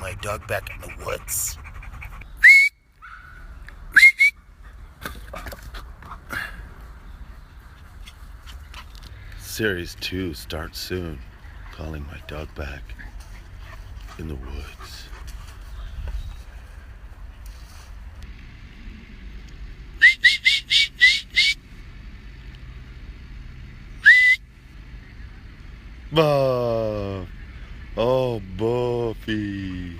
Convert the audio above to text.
my dog back in the woods. Series 2 starts soon. Calling my dog back in the woods. Buff! Oh, Buffy!